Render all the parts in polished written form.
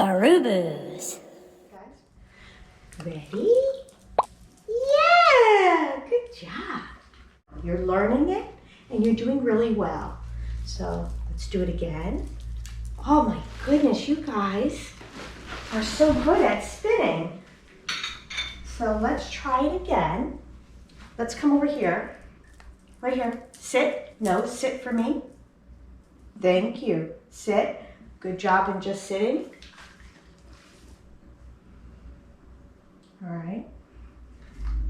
Arubus. Guys, ready? Yeah, good job. You're learning it and you're doing really well. So let's do it again. Oh my goodness, you guys are so good at spinning. So let's try it again. Let's come over here. Right here. Sit. No, sit for me. Thank you. Sit. Good job in just sitting. All right.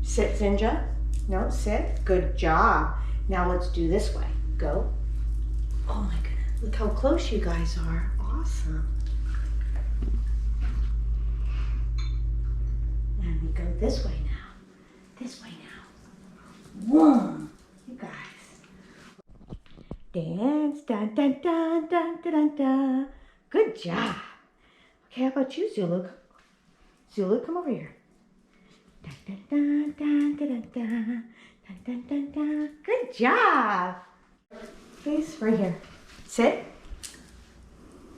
Sit, Zinga. No, sit. Good job. Now let's do this way. Go. Oh my goodness. Look how close you guys are. Awesome. And we go this way now. This way now. Whoa. You guys. Dance. Dun, dun, dun, dun, dun, dun, dun. Good job. Okay, how about you, Zulu? Zulu, come over here. Dun, dun, dun, dun, dun, dun, dun, dun, dun, dun. Good job. Please, right here. Sit.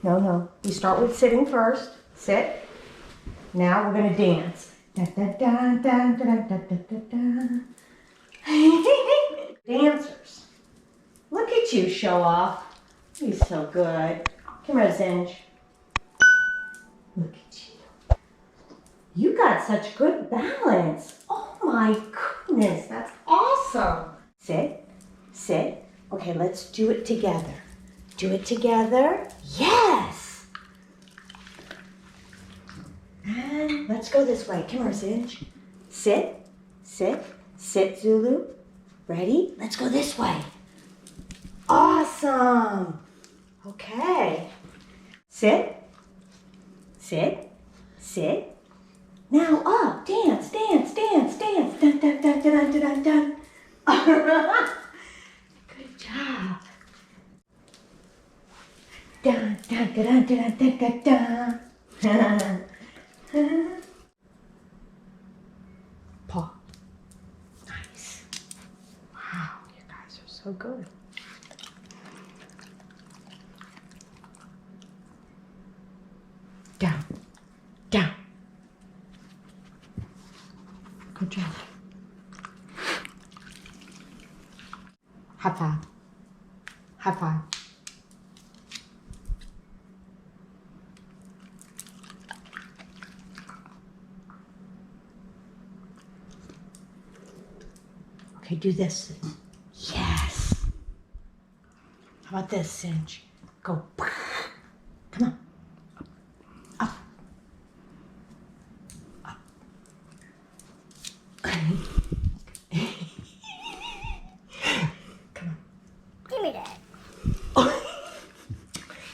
No. We start with sitting first. Sit. Now we're going to dance. Dun, dun, dun, dun, dun, dun, dun, dun, dun. Dancers. Look at you, show off. You're so good. Come here, Zinj. Look at you. You got such good balance. Oh my goodness, that's awesome. Sit, sit. Okay, let's do it together. Do it together. Yes. And let's go this way. Come here, Zinj. Sit, sit, sit, Zulu. Ready? Let's go this way. Awesome. Okay. Sit, sit, sit. Now up, dance, dance, dance, dance. Dun, dun, dun, dun, dun, dun, dun. Good job. Dun, dun, dun, dun, dun, dun, dun. Paw. Nice. Wow, you guys are so good. Down, down. Good job. High five. High five. Okay, do this. Yes. How about this, Zinj? Go. Come on. Up. Up. Come on. Give me that. Oh.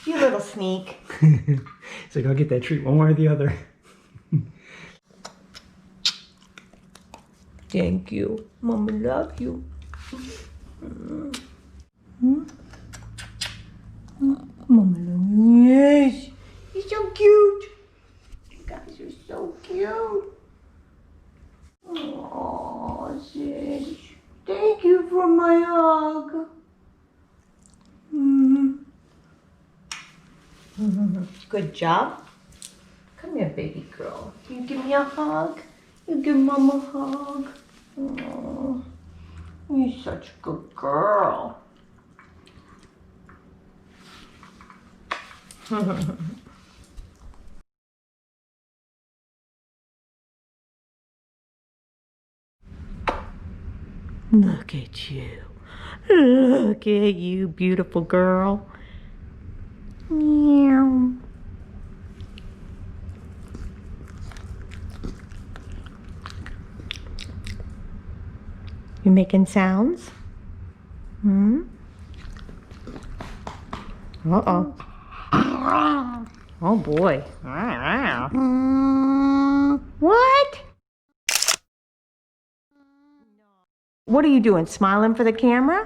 You little sneak. It's like, I'll get that treat one way or the other. Thank you. Mama love you. Mama love you. Yes. You're so cute. You guys are so cute. Oh, Zinj. Thank you for my hug. Good job. Come here, baby girl. You give me a hug. You give Mama a hug. Oh, you're such a good girl. Look at you. Look at you, beautiful girl. Meow. You making sounds? Uh-oh. Oh boy. What? What are you doing? Smiling for the camera?